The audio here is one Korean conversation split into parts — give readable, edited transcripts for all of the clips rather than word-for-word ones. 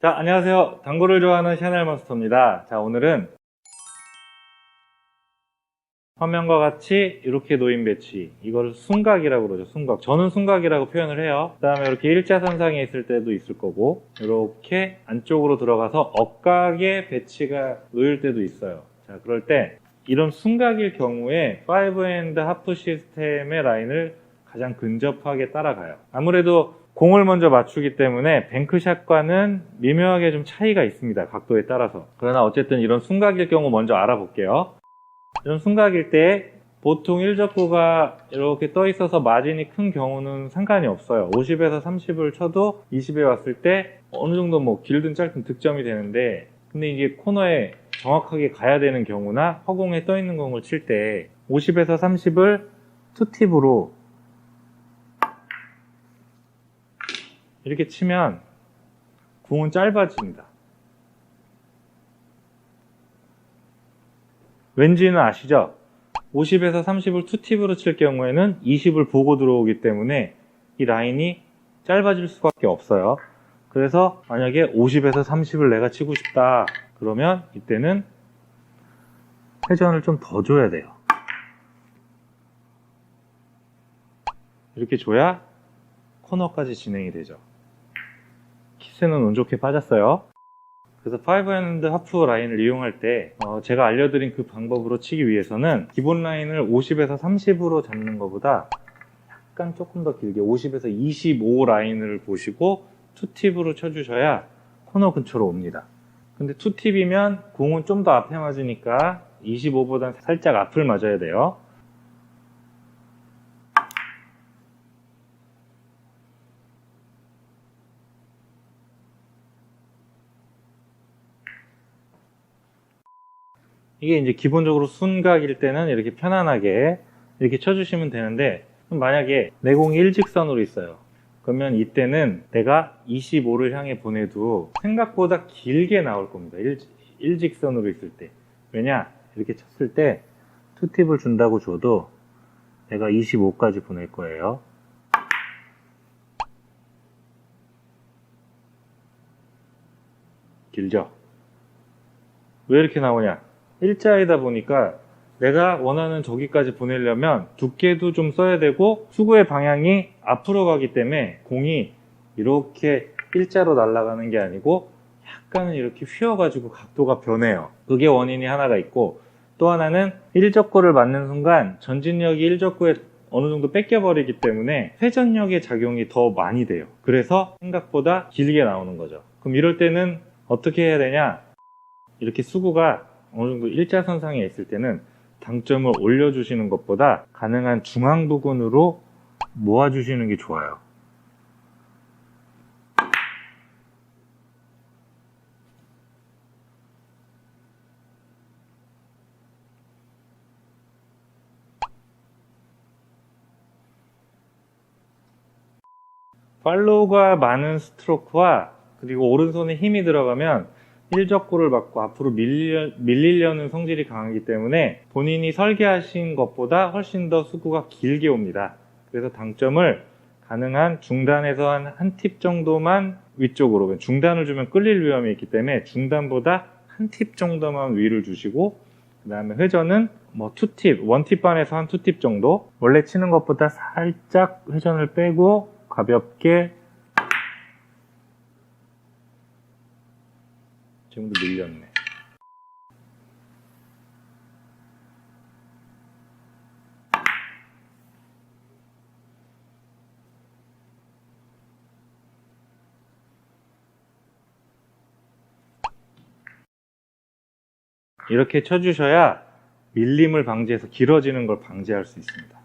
자, 안녕하세요. 당구를 좋아하는 샤넬 마스터입니다. 자, 오늘은 화면과 같이 이렇게 놓인 배치, 이걸 순각이라고 그러죠. 순각. 저는 순각이라고 표현을 해요. 그 다음에 이렇게 일자선상에 있을 때도 있을 거고, 이렇게 안쪽으로 들어가서 억각의 배치가 놓일 때도 있어요. 자, 그럴 때 이런 순각일 경우에 5핸드 하프 시스템의 라인을 가장 근접하게 따라가요. 아무래도 공을 먼저 맞추기 때문에 뱅크샷과는 미묘하게 좀 차이가 있습니다. 각도에 따라서. 그러나 어쨌든 이런 순각일 경우 먼저 알아볼게요. 이런 순각일 때 보통 일적구가 이렇게 떠 있어서 마진이 큰 경우는 상관이 없어요. 50에서 30을 쳐도 20에 왔을 때 어느 정도 뭐 길든 짧든 득점이 되는데, 근데 이게 코너에 정확하게 가야 되는 경우나 허공에 떠 있는 공을 칠 때 50에서 30을 투팁으로 이렇게 치면 공은 짧아집니다. 왠지는 아시죠? 50에서 30을 투팁으로 칠 경우에는 20을 보고 들어오기 때문에 이 라인이 짧아질 수밖에 없어요. 그래서 만약에 50에서 30을 내가 치고 싶다 그러면 이때는 회전을 좀 더 줘야 돼요. 이렇게 줘야 코너까지 진행이 되죠. 키스는 운 좋게 빠졌어요. 그래서 5핸드 하프 라인을 이용할 때 제가 알려드린 그 방법으로 치기 위해서는 기본 라인을 50에서 30으로 잡는 것보다 약간 조금 더 길게 50에서 25 라인을 보시고 투팁으로 쳐주셔야 코너 근처로 옵니다. 근데 투팁이면 공은 좀 더 앞에 맞으니까 25보단 살짝 앞을 맞아야 돼요. 이게 이제 기본적으로 순각일 때는 이렇게 편안하게 이렇게 쳐주시면 되는데, 만약에 내 공이 일직선으로 있어요. 그러면 이때는 내가 25를 향해 보내도 생각보다 길게 나올 겁니다. 일직선으로 있을 때. 왜냐? 이렇게 쳤을 때 투팁을 준다고 줘도 내가 25까지 보낼 거예요. 길죠? 왜 이렇게 나오냐? 일자이다 보니까 내가 원하는 저기까지 보내려면 두께도 좀 써야 되고 수구의 방향이 앞으로 가기 때문에 공이 이렇게 일자로 날아가는 게 아니고 약간은 이렇게 휘어가지고 각도가 변해요. 그게 원인이 하나가 있고, 또 하나는 일적구를 맞는 순간 전진력이 일적구에 어느 정도 뺏겨버리기 때문에 회전력의 작용이 더 많이 돼요. 그래서 생각보다 길게 나오는 거죠. 그럼 이럴 때는 어떻게 해야 되냐? 이렇게 수구가 어느 정도 일자선상에 있을 때는 당점을 올려주시는 것보다 가능한 중앙 부근으로 모아주시는 게 좋아요. 팔로우가 많은 스트로크와 그리고 오른손에 힘이 들어가면 일적구를 맞고 앞으로 밀리려는 성질이 강하기 때문에 본인이 설계하신 것보다 훨씬 더 수구가 길게 옵니다. 그래서 당점을 가능한 중단에서 한 팁 정도만 위쪽으로, 중단을 주면 끌릴 위험이 있기 때문에 중단보다 한 팁 정도만 위를 주시고, 그 다음에 회전은 뭐 2팁, 1팁 반에서 한 2팁 정도, 원래 치는 것보다 살짝 회전을 빼고 가볍게. 지금도 밀렸네. 이렇게 쳐주셔야 밀림을 방지해서 길어지는 걸 방지할 수 있습니다.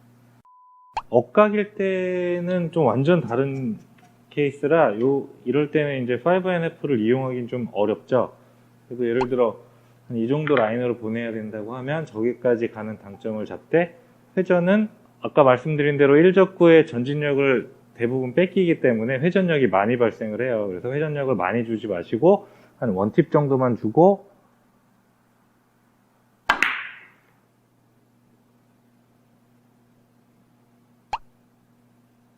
억각일 때는 좀 완전 다른 케이스라 이럴 때는 이제 5NF를 이용하기는 좀 어렵죠. 그래서 예를 들어 이 정도 라인으로 보내야 된다고 하면 저기까지 가는 당점을 잡되, 회전은 아까 말씀드린 대로 일적구의 전진력을 대부분 뺏기기 때문에 회전력이 많이 발생을 해요. 그래서 회전력을 많이 주지 마시고 한 1팁 정도만 주고,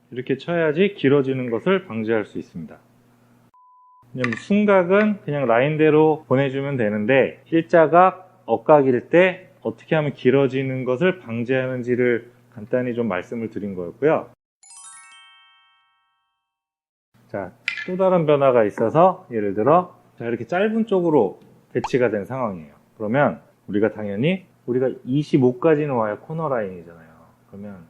이렇게 쳐야지 길어지는 것을 방지할 수 있습니다. 왜냐면 순각은 그냥 라인대로 보내주면 되는데 일자각, 억각일 때 어떻게 하면 길어지는 것을 방지하는지를 간단히 좀 말씀을 드린 거였고요. 자, 또 다른 변화가 있어서 예를 들어 자, 이렇게 짧은 쪽으로 배치가 된 상황이에요. 그러면 우리가 당연히 우리가 25까지는 와야 코너 라인이잖아요. 그러면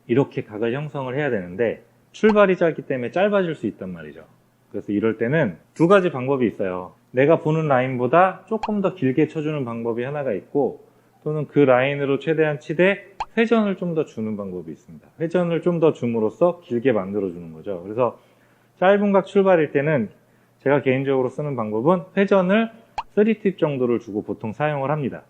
이렇게 각을 형성을 해야 되는데 출발이 짧기 때문에 짧아질 수 있단 말이죠. 그래서 이럴 때는 두 가지 방법이 있어요. 내가 보는 라인보다 조금 더 길게 쳐주는 방법이 하나가 있고 또는 그 라인으로 최대한 치되 회전을 좀 더 주는 방법이 있습니다. 회전을 좀 더 줌으로써 길게 만들어주는 거죠. 그래서 짧은 각 출발일 때는 제가 개인적으로 쓰는 방법은 회전을 3팁 정도를 주고 보통 사용을 합니다.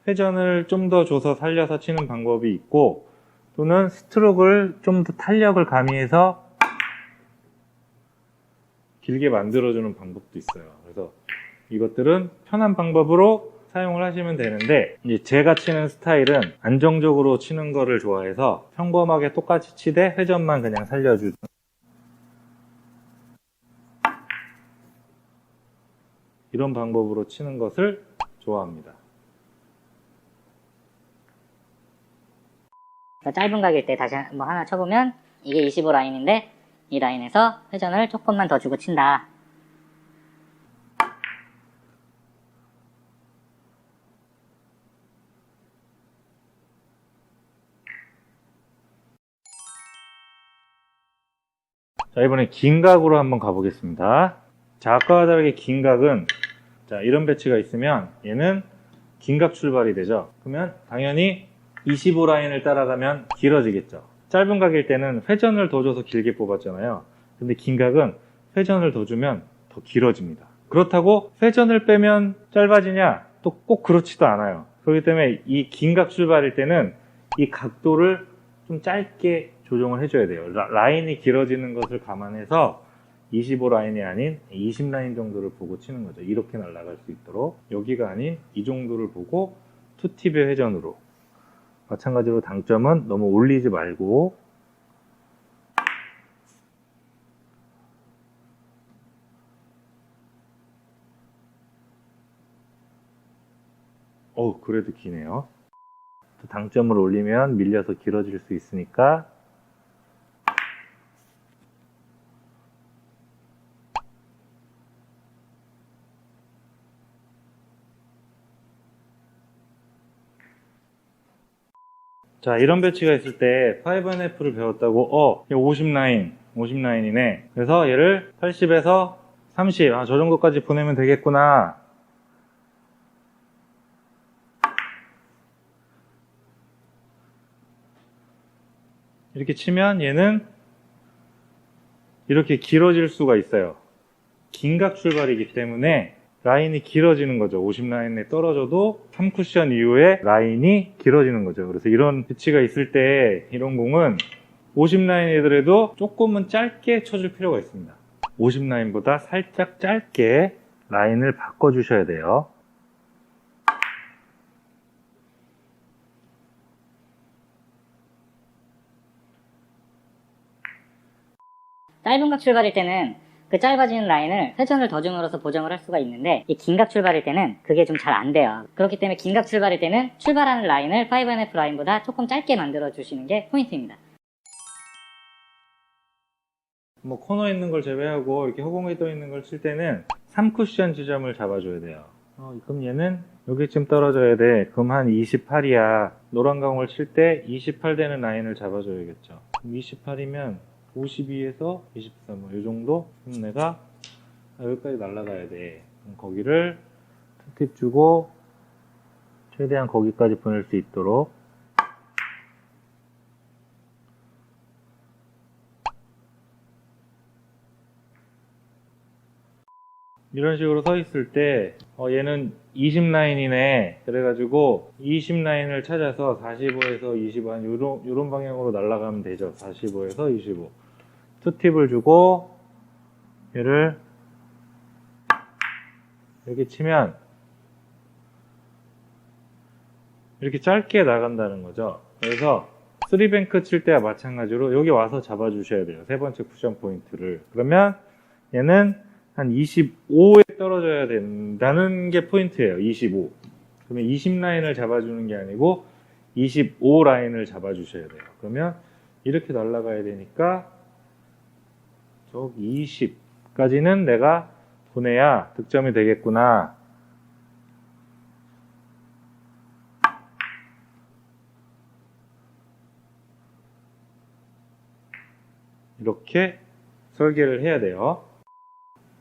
회전을 좀 더 줘서 살려서 치는 방법이 있고 또는 스트로크를 좀 더 탄력을 가미해서 길게 만들어주는 방법도 있어요. 그래서 이것들은 편한 방법으로 사용을 하시면 되는데 이제 제가 치는 스타일은 안정적으로 치는 거를 좋아해서 평범하게 똑같이 치되 회전만 그냥 살려주는 이런 방법으로 치는 것을 좋아합니다. 짧은 각일 때 다시 뭐 하나 쳐보면 이게 25 라인인데 이 라인에서 회전을 조금만 더 주고 친다. 자, 이번에 긴 각으로 한번 가보겠습니다. 자, 아까와 다르게 긴 각은 자, 이런 배치가 있으면 얘는 긴 각 출발이 되죠. 그러면 당연히 25 라인을 따라가면 길어지겠죠. 짧은 각일 때는 회전을 더 줘서 길게 뽑았잖아요. 근데 긴 각은 회전을 더 주면 더 길어집니다. 그렇다고 회전을 빼면 짧아지냐? 또 꼭 그렇지도 않아요. 그렇기 때문에 이 긴 각 출발일 때는 이 각도를 좀 짧게 조정을 해줘야 돼요. 라인이 길어지는 것을 감안해서 25 라인이 아닌 20 라인 정도를 보고 치는 거죠. 이렇게 날아갈 수 있도록 여기가 아닌 이 정도를 보고 투팁의 회전으로 마찬가지로 당점은 너무 올리지 말고 그래도 기네요. 당점을 올리면 밀려서 길어질 수 있으니까 자, 이런 배치가 있을 때 5&F를 배웠다고 50 라인이네. 그래서 얘를 80에서 30, 저 정도까지 보내면 되겠구나. 이렇게 치면 얘는 이렇게 길어질 수가 있어요. 긴각 출발이기 때문에 라인이 길어지는 거죠. 50 라인에 떨어져도 3쿠션 이후에 라인이 길어지는 거죠. 그래서 이런 배치가 있을 때 이런 공은 50 라인이더라도 조금은 짧게 쳐줄 필요가 있습니다. 50 라인보다 살짝 짧게 라인을 바꿔주셔야 돼요. 짧은 각 출발일 때는 그 짧아지는 라인을 회전을 더 줌으로써 보정을 할 수가 있는데 이 긴 각 출발일 때는 그게 좀 잘 안 돼요. 그렇기 때문에 긴 각 출발일 때는 출발하는 라인을 5&F 라인보다 조금 짧게 만들어 주시는 게 포인트입니다. 뭐 코너에 있는 걸 제외하고 이렇게 허공에 떠 있는 걸 칠 때는 3쿠션 지점을 잡아줘야 돼요. 그럼 얘는 여기쯤 떨어져야 돼. 그럼 한 28이야. 노란 강을 칠 때 28 되는 라인을 잡아줘야겠죠. 28이면 52에서 24, 이 정도? 그럼 내가 여기까지 날아가야 돼. 그럼 거기를 팁 주고 최대한 거기까지 보낼 수 있도록 이런 식으로 서 있을 때 얘는 20 라인이네. 그래가지고 20 라인을 찾아서 45에서 25 한 요런 방향으로 날아가면 되죠. 45에서 25 투팁을 주고 얘를 이렇게 치면 이렇게 짧게 나간다는 거죠. 그래서 3뱅크 칠 때와 마찬가지로 여기 와서 잡아주셔야 돼요. 세 번째 쿠션 포인트를. 그러면 얘는 한 25에 떨어져야 된다는 게 포인트예요. 25. 그러면 20 라인을 잡아주는 게 아니고 25 라인을 잡아주셔야 돼요. 그러면 이렇게 날아가야 되니까 저기 20까지는 내가 보내야 득점이 되겠구나. 이렇게 설계를 해야 돼요.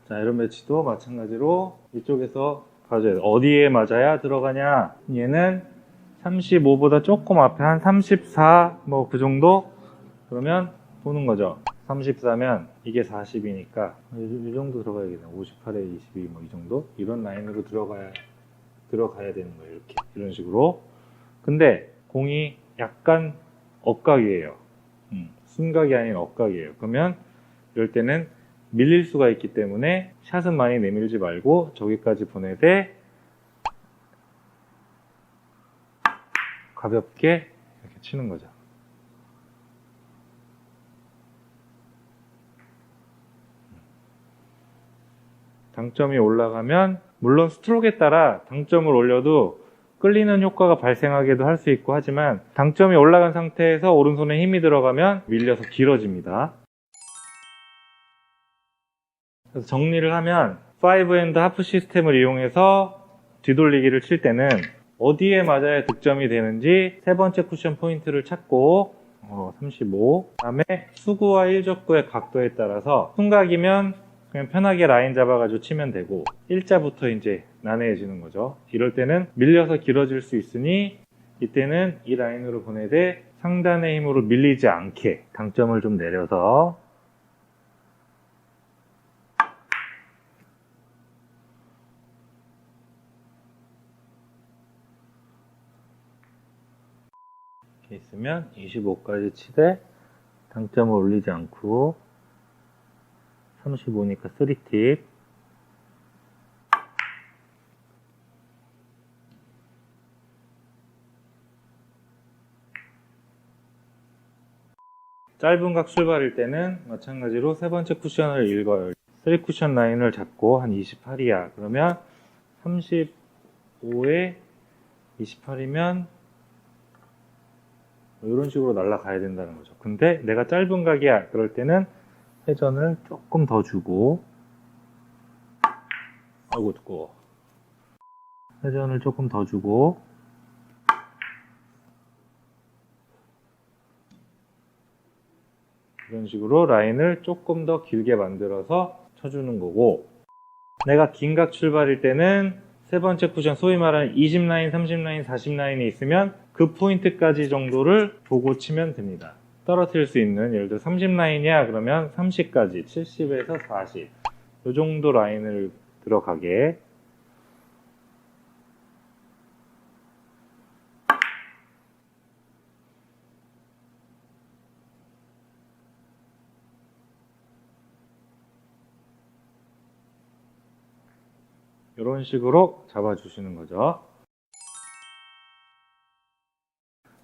자, 이런 배치도 마찬가지로 이쪽에서 봐줘야 돼요. 어디에 맞아야 들어가냐? 얘는 35보다 조금 앞에 한 34, 뭐 그 정도? 그러면 보는 거죠. 34면 이게 40이니까 이 정도 들어가야겠네. 58에 22, 뭐 이 정도? 이런 라인으로 들어가야 되는 거예요. 이렇게. 이런 식으로. 근데 공이 약간 엇각이에요. 순각이 아닌 엇각이에요. 그러면 이럴 때는 밀릴 수가 있기 때문에 샷은 많이 내밀지 말고 저기까지 보내되 가볍게 이렇게 치는 거죠. 당점이 올라가면 물론 스트로크에 따라 당점을 올려도 끌리는 효과가 발생하기도 할 수 있고 하지만 당점이 올라간 상태에서 오른손에 힘이 들어가면 밀려서 길어집니다. 그래서 정리를 하면 5핸드 하프 시스템을 이용해서 뒤돌리기를 칠 때는 어디에 맞아야 득점이 되는지 세 번째 쿠션 포인트를 찾고 35 다음에 수구와 일적구의 각도에 따라서 순각이면 그냥 편하게 라인 잡아가지고 치면 되고 일자부터 이제 난해해지는 거죠. 이럴 때는 밀려서 길어질 수 있으니 이때는 이 라인으로 보내되 상단의 힘으로 밀리지 않게 당점을 좀 내려서 이렇게 있으면 25까지 치되 당점을 올리지 않고 35니까 3팁 짧은 각 출발일 때는 마찬가지로 세 번째 쿠션을 읽어요. 3 쿠션 라인을 잡고 한 28이야. 그러면 35에 28이면 이런 식으로 날아가야 된다는 거죠. 근데 내가 짧은 각이야. 그럴 때는 회전을 조금 더 주고 아이고 두꺼워. 회전을 조금 더 주고 이런 식으로 라인을 조금 더 길게 만들어서 쳐주는 거고 내가 긴각 출발일 때는 세 번째 쿠션 소위 말하는 20라인, 30라인, 40라인이 있으면 그 포인트까지 정도를 보고 치면 됩니다. 떨어뜨릴 수 있는 예를 들어 30라인이야 그러면 30까지 70에서 40 이 정도 라인을 들어가게 이런 식으로 잡아주시는 거죠.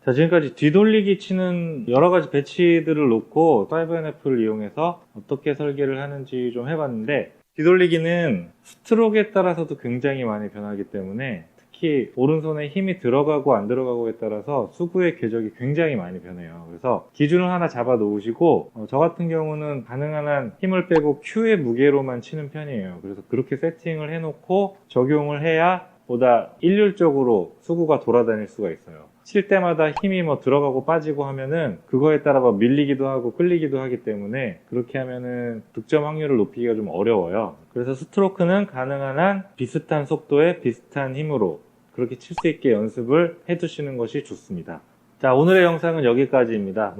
자, 지금까지 뒤돌리기 치는 여러 가지 배치들을 놓고 5NF를 이용해서 어떻게 설계를 하는지 좀 해봤는데 뒤돌리기는 스트로크에 따라서도 굉장히 많이 변하기 때문에 특히 오른손에 힘이 들어가고 안 들어가고에 따라서 수구의 궤적이 굉장히 많이 변해요. 그래서 기준을 하나 잡아 놓으시고 저 같은 경우는 가능한 한 힘을 빼고 큐의 무게로만 치는 편이에요. 그래서 그렇게 세팅을 해놓고 적용을 해야 보다 일률적으로 수구가 돌아다닐 수가 있어요. 칠 때마다 힘이 뭐 들어가고 빠지고 하면은 그거에 따라 뭐 밀리기도 하고 끌리기도 하기 때문에 그렇게 하면은 득점 확률을 높이기가 좀 어려워요. 그래서 스트로크는 가능한 한 비슷한 속도에 비슷한 힘으로 그렇게 칠 수 있게 연습을 해 두시는 것이 좋습니다. 자, 오늘의 영상은 여기까지입니다.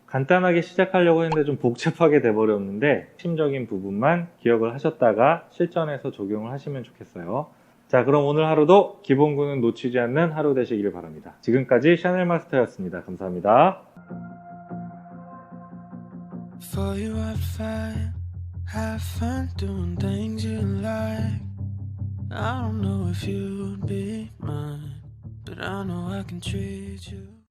간단하게 시작하려고 했는데 좀 복잡하게 돼버렸는데 핵심적인 부분만 기억을 하셨다가 실전에서 적용을 하시면 좋겠어요. 자, 그럼 오늘 하루도 기본구는 놓치지 않는 하루 되시길 바랍니다. 지금까지 샤넬 마스터였습니다. 감사합니다. For you I fight, have fun doing things you like. I don't know if you'd be mine, but I know I can treat you.